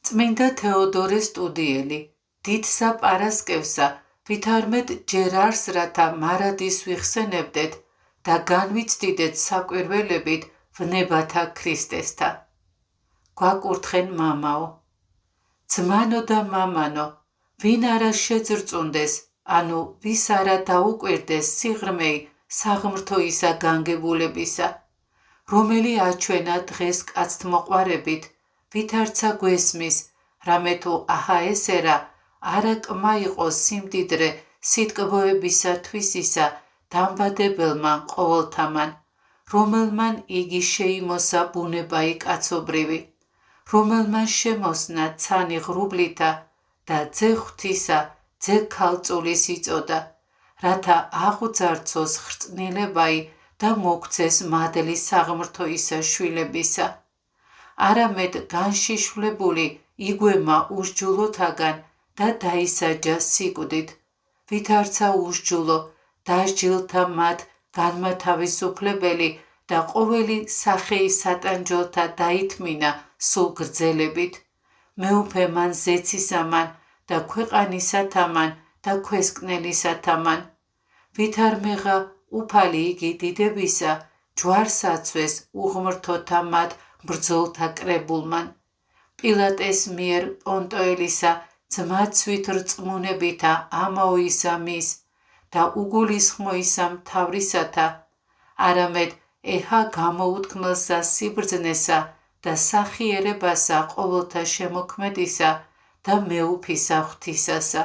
წმინდა თეოდორე სტუდიელი, დიდსა პარასკევსა, ვითარმედ ჯერ არს რათა მარადის ვიხსენებდეთ და განვიცდიდეთ საკვირველებით ვნებათა ქრისტესთა. გვაკურთხენ მამაო. ძმანო და მამანო, ვინ არა შეძრწუნდეს, ანუ ვის არა დაუკვირდეს სიღრმეი საღმრთოისა განგებულებისა, რომელი აჩვენა დღეს კაცთმოყვარებით, ვითარცა გვესმის, რამე თუ აჰა ესერა, არა კმა იყოს სიმდიდრე სიტკბოებისათვისისა დამბადებელმა ყოველთამან, რომელმან იგი შეიმოსა ბუნებაი კაცობრივი, რომელმან შემოსნა ცანი ღრუბლითა და ძე ღვთისა, ძე ქალწულის იწოდა, რათა აღუძარცოს ხრწნილებაი და მოგცეს მადლი საღმრთოისა შვილებისა. არამედ განშიშვლებული იგვემა უსჯულოთაგან და დაისაჯა სიკვდით, ვითარცა უსჯულო, დასჯილთა მათ განმათავისუფლებელი და ყოველი სახეი სატანჯველთა დაითმინა სულ გრძელებით, მეუფე მან ზეცისამან და ქვეყანისათამან და ქვესკნელისათამან, ვითარმეღა უფალი იგი დიდებისა, ჯვარს აცვეს უღმრთოთა მათ ბრძოლთა კრებულმან, პილატეს მიერ პონტოელისა ძმაცვით რწმუნებითა ამაოისა მის და უგულისხმოისა მთავრისათა, არამედ ეჰა გამოუთქმელსა სიბრძნესა და სახიერებასა ყოველთა შემოქმედისა და მეუფისა ღვთისასა.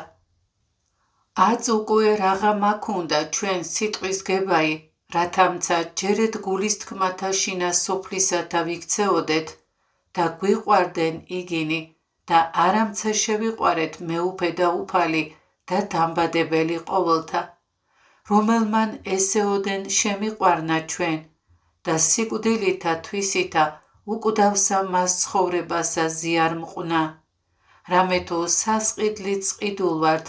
აწ უკვე რაღა მაქუნდა ჩვენ სიტყვის გებაი, რათამცა ჯერეთ გულის თქმათა შინა სოფლისათა ვიქცეოდეთ და გვიყვარდენ იგინი და არამცა შევიყვარეთ მეუფე და უფალი და დამბადებელი ყოველთა, რომელმან ესეოდენ შემიყვარნა ჩვენ და სიკვდილითა თვისითა უკვდავსა მას ცხოვრებასა ზიარ მყნა, რამე თუ სასყიდლით სყიდულ ვართ,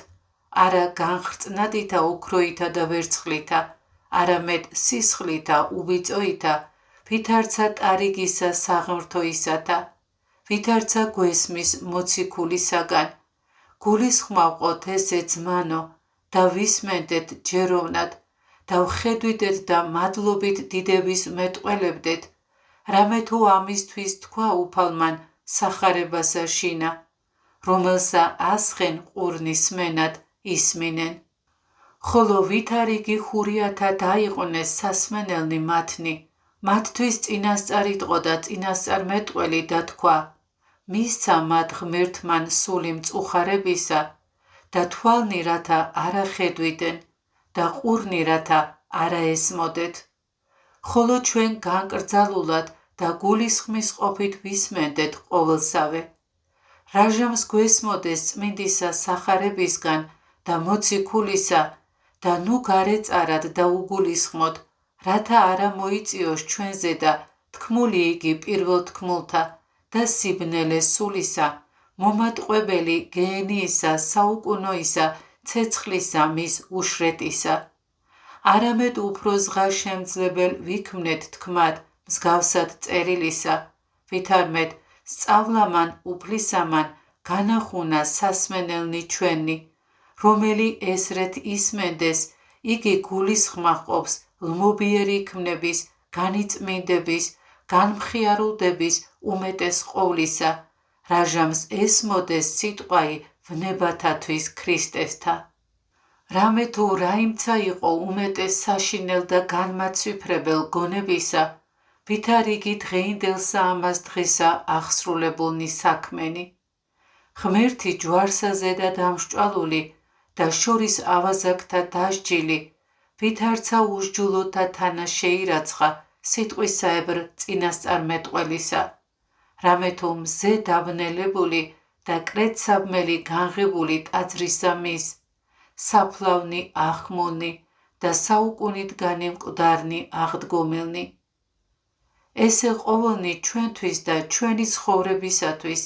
არა განხრწნადითა ოქროითა და ვერცხლითა, არამედ სისხლითა უბიწოითა, ვითარცა ტარიგისა საღმრთოისათა, ვითარცა გვესმის მოციქულისაგან, გულისხმავყოთ ესე ძმანო და ვისმენდეთ ჯეროვნად და ვხედვიდეთ და მადლობით დიდების მეტყველებდეთ, რამე თუ ამისთვის თქვა უფალმან სახარებასა შინა, რომელსა ასხენ ყურნის სმენად ისმინენ. ხოლო ვითარიგი ხურიათა დაიყვნეს სასმენელნი მათნი, მათთვის წინასწარიტყო და წინასწარმეტყველი და თქვა, მისცა მათ ღმერთმან სული მწუხარებისა და თვალნი რათა არა ხედვიდენ და ყურნი რათა არა ესმოდეთ. ხოლო ჩვენ განკრძალულად და გულისხმის ყოფით ვისმენდეთ ყოველსავე. რაჟამს გვესმოდეს წმინდისა სახარებისგან და მოციქულისა და ნუ გარეწარად და უგულისხმოთ, რათა არა მოიწიოს ჩვენზე და თქმული იგი პირველ თქმულთა და სიბნელე სულისა, მომატყვებელი გენიისა საუკუნოისა ცეცხლისა მის უშრეტისა. არამედ უფრო ზღარშემძლებელ ვიქმნეთ თქმად მსგავსად წერილისა, ვითარმედ სწავლამან უფლისამან განახუნა სასმენელნი ჩვენი, რომელი ესრეთ ისმენდეს, იგი გულისხმა ჰყოფს ლმობიერი ქმნების, განიწმინდების, განმხიარულდების უმეტეს ყოვლისა, რაჟამს ესმოდეს სიტყვაი ვნებათათვის ქრისტესთა. რამე თუ რაიმცა იყო უმეტეს საშინელ და განმაცვიფრებელ გონებისა, ვითარიგი დღეინდელსა ამას დღესა აღსრულებულნი საქმენი. ღმერთი ჯვარსაზე და დამსჭვალული და შორის ავაზაკთა დასჯილი, ვითარცა უსჯულოთა თანა შეირაცხა სიტყვისაებრ წინასწარმეტყველისა, რამე თუ მზე დაბნელებული და კრეცაბმელი განღებული ტაძრისა მის, საფლავნი ახმონი და საუკუნითგანი მკვდარნი აღდგომილნი. ესე ყოველნი ჩვენთვის და ჩვენი ცხოვრებისათვის,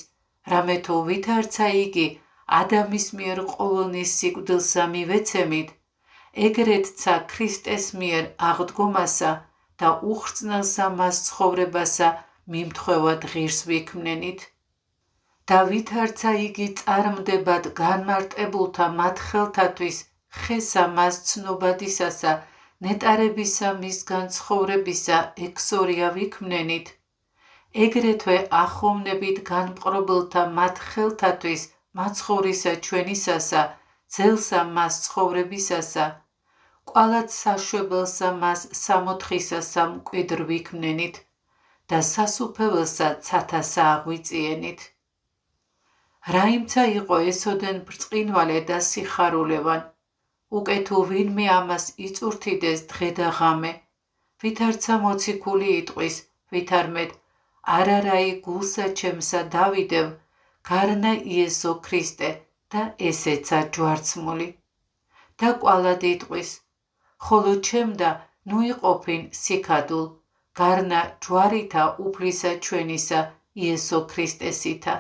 რამე თუ ვითარცა იგი ადამის მიერ ყოველნის სიკვდილსა მივეცემით, ეგრეთცა ქრისტეს მიერ აღდგომასა და უხრწნელსა მას ცხოვრებასა მიმთხვევად ღირს ვიქმნენით. და ვითარცა იგი წარმდებად განმარტებულთა მათ ხელთათვის ხესა მას ცნობადისასა ნეტარებისა მისგან ცხოვრებისა ექსორია ვიქმნენით, ეგრეთვე ახოვნებით განმყრობელთა მათ ხელთათვის მაცხოვრისა ჩვენისასა ძელსა მას ცხოვრებისასა, კვალად საშვებელსა მას სამოთხისასა მკვიდრ ვიქმნენით და სასუფეველსა ცათასა აღვიწიენით. რაიმცა იყო ესოდენ ბრწყინვალე და სიხარულევან, უკვე თუ ვინმე ამას იწურთიდეს დღე და ღამე, ვითარცა მოციქული იტყვის, ვითარმედ არარაი გულსა ჩემსა დავიდევ, გარნა იესო ქრისტე და ესეცა ჯვარცმული. და კვალად იტყვის, ხოლო ჩემდა ნუ იყოფინ სიქადულ, გარნა ჯვარითა უფლისა ჩვენისა იესო ქრისტესითა.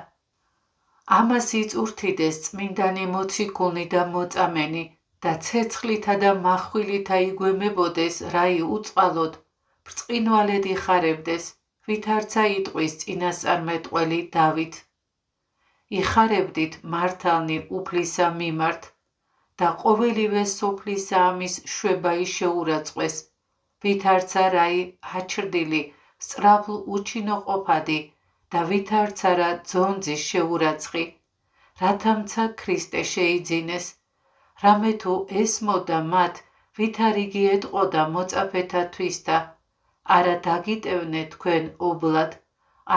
ამას იწურთიდეს წმინდანი მოციქულნი და მოწამენი და ცეცხლითა და მახვილითა იგვემებოდეს რაი უწყალოდ, ბრწყინვალედ იხარებდეს, ვითარცა იტყვის წინასწარმეტყველი დავით. იხარებდით მართალნი უფლისა მიმართ და ყოველივე სოფლისა ამის შვებაი შეურაცხყვეს, ვითარცა რაი აჩრდილი სწრაფლ უჩინო ყოფადი და ვითარცა რა ძონძი შეურაცხი, რათამცა ქრისტე შეიძინეს, რამე თუ ესმოდა მათ ვითარიგი ეტყოდა მოწაფეთათვის და არა დაგიტევნე თქვენ ობლად,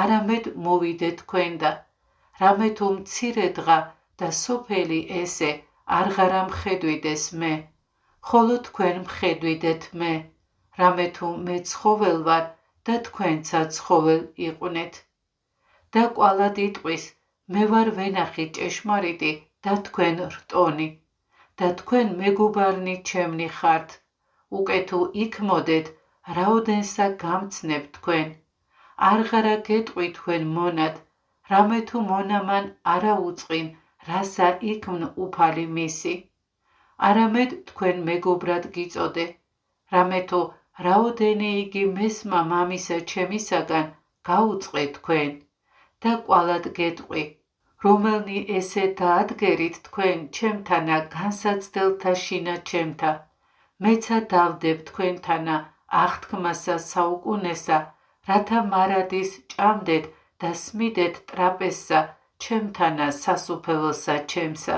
არამედ მოვიდე თქვენ და რამე თუ მცირე დღა და სოფელი ესე არღარა მხედვიდეს მე, ხოლო თქვენ მხედვიდეთ მე, რამე თუ მე ცხოველ ვარ და თქვენცა ცხოველ იყვნენ. და კვალად იტყვის, მე ვარ ვენახი ჭეშმარიტი და თქვენ რტონი და თქვენ მეგობარნი ჩემნი ხართ, უკვე თუ იქ მოდეთ, რაოდენსა გამცნებ თქვენ, არღარა გეტყვი თქვენ მონად, რამე თუ მონამან არა უწყინ, რასა იქმნ უფალი მისი, არამედ თქვენ მეგობრად გიწოდე, რამე თუ რაოდენე იგი მესმა მამისა ჩემისაგან გაუწყე თქვენ. და კვალად გეტყვი, რომელნი ესე დაადგერით თქვენ ჩემთანა განსაცდელთა შინა ჩემთა, მეცა დავდებ თქვენთანა აღთქმასა საუკუნესა, რათა მარადის ჭამდეთ და სმიდეთ ტრაპეზსა ჩემთანა სასუფეველსა ჩემსა.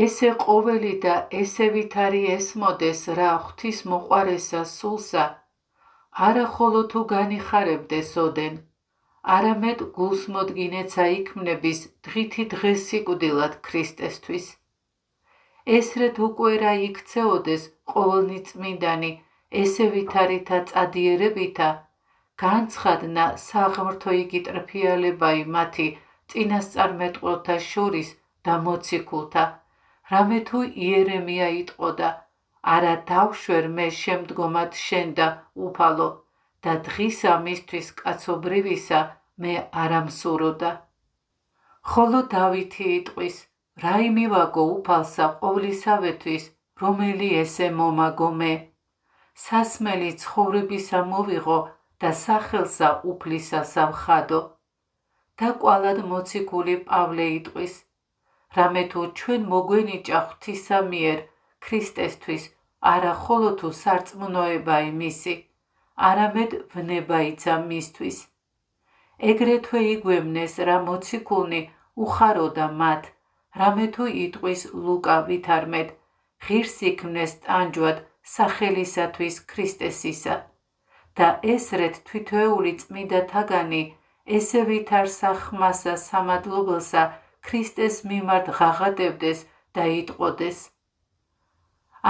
ესე ყოველი და ესე ვითარი ესმოდეს რა ღვთის მოყვარესა სულსა, არა ხოლო თუ განიხარებდეს ოდენ, არამედ გულსმოდგინეცა იქმნების დღითი დღეს სიკვდილად ქრისტესთვის. ესრეთ უკვე რა იქცეოდეს ყოველნი წმინდანი ესე ვითარითა წადიერებითა, განცხადნა საღმრთო იგი ტრფიალებაი მათი წინასწარმეტყველთა შორის და მოციქულთა, რამე თუ იერემია იტყოდა, არა დავშვერ მე შემდგომად შენ და უფალო და დღისა მისთვის კაცობრივისა მე არა მსუროდა. ხოლო დავითი იტყვის, რაი მივაგო უფალსა ყოვლისავეთვის, რომელი ესე მომაგო მე, სასმელი ცხოვრებისა მოვიღო და სახელსა უფლისასა ვხადო. და კვალად მოციქული პავლე იტყვის, რამე თუ ჩვენ მოგვენიჭა ღვთისა მიერ ქრისტესთვის, არა ხოლო თუ სარწმუნოებაი მისი, არამედ ვნებაიცა მისთვის. ეგრეთვე იგვემნეს რა მოციქულნი უხაროდა მათ, რამე თუ იტყვის ლუკა ვითარმედ, ღირს იქმნეს ტანჯვად სახელისათვის ქრისტესისა. და ესრეთ თვითეული წმინდათაგანი ესე ვითარსა ხმასა სამადლობელსა ქრისტეს მიმართ ღაღადებდეს და იტყოდეს.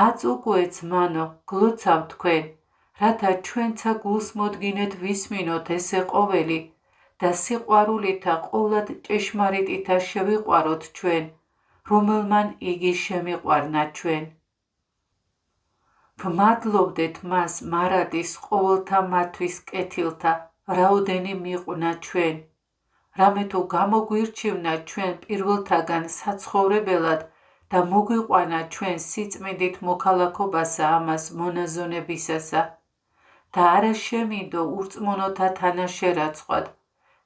აწუკვეც მანო გლოცავ თქვენ, რათა ჩვენცა გულს მოდგინეთ ვისმინოთ ესე ყოველი და სიყვარულითა ყოვლად ჭეშმარიტითა შევიყვაროთ ჩვენ, რომელმან იგი შემიყვარნა ჩვენ. ვმადლობდეთ მას მარადის ყოველთა მათვის კეთილთა, რაოდენი მიყვნა ჩვენ, რამე თუ გამოგვირჩივნა ჩვენ პირველთაგან საცხოვრებელად და მოგვიყვანა ჩვენ სიწმინდით მოქალაქობასა ამას მონაზონებისასა და არა შემინდო ურწმუნოთა თანაშერაცხვად,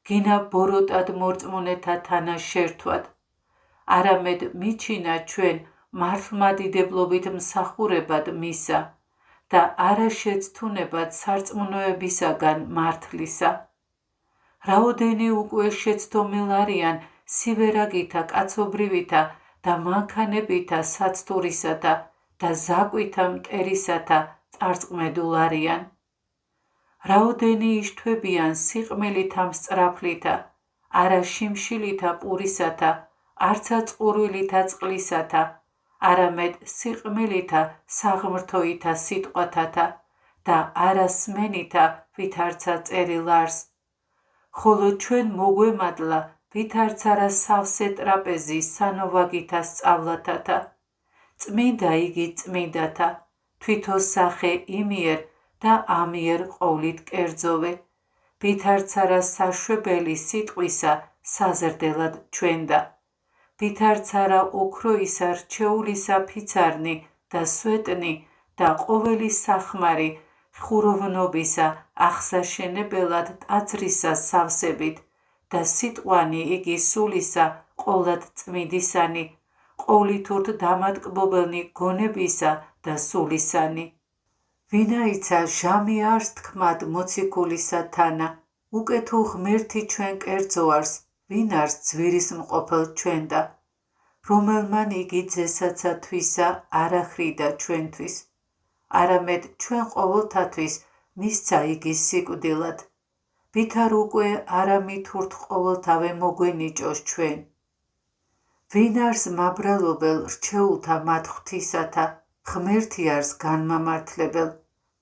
გინა ბოროტად მორწმუნეთა თანა შერთვად. არამედ მიჩინა ჩვენ მართლმადიდებლობით მსახურებად მისა და არა შეცთუნებად სარწმუნოებისაგან მართლისა. რაოდენი უკვე შეცდომილ არიან სივერაგითა კაცობრივითა და მანქანებითა საცთურისათა და ზაკვითა მტერისათა წარწყმედულ არიან. რაოდენი იშთვებიან სიყმელითა მსწრაფლითა, არა შიმშილითა პურისათა, არცა წყურვილითა წყლისათა, არამედ სიყმელითა საღმრთოითა სიტყვათათა და არა სმენითა ვითარცა წერილ არს. ხოლო ჩვენ მოგვემადლა ვითარც არა სავსე ტრაპეზი სანოვაგითა სწავლათათა. წმინდა იგი წმინდათა, თვითონ სახე იმიერ და ამიერ ყოვლით კერძოვე, ვითარც არა საშვებელი სიტყვისა საზრდელად ჩვენდა, ვითარც არა ოქროისა რჩეულისა ფიცარნი და სვეტნი და ყოველი სახმარი ხუროვნობისა აღსაშენებელად ტაძრისა სავსებით და სიტყვანი იგი სულისა ყოვლად წმინდისანი, ყოვლითურთ დამატკბობელნი გონებისა და სულისანი. ვინაიცა ჟამი არს თქმად მოციქულისა თანა, უკეთო ღმერთი ჩვენ კერძო არს, ვინ არს ძვირის მყოფელ ჩვენდა, რომელმან იგი ძესაცა თვისა არა ხრიდა ჩვენთვის, არამედ ჩვენ ყოველთათვის მისცა იგი სიკვდილად, ვითარ უკვე არა მითურთ ყოველთავე მოგვენიჭოს ჩვენ. ვინ არს მაბრალობელ რჩეულთა მათ ღვთისათა, ღმერთი არს განმამართლებელ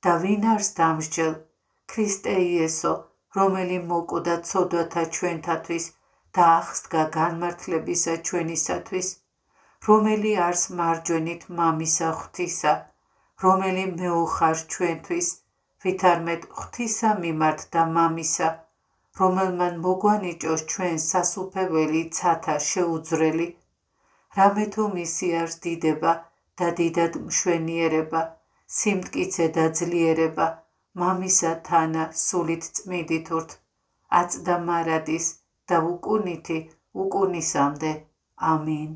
და ვინ არს დამსჯელ, ქრისტე იესო, რომელი მოკვდა ცოდვათა ჩვენთათვის და აღსდგა განმართლებისა ჩვენისათვის, რომელი არს მარჯვენით მამისა ღვთისა, რომელი მეუხარ ჩვენთვის, ვითარმედ ღვთისა მიმართ და მამისა, რომელმან მოგვანიჭოს ჩვენ სასუფეველი ცათა შეუძრელი, რამე თუ მისი არს დიდება და დიდად მშვენიერება, სიმტკიცე და ძლიერება, მამისა თანა სულით წმიდითურთ, აწდა მარადის და უკუნითი უკუნისამდე. ამინ.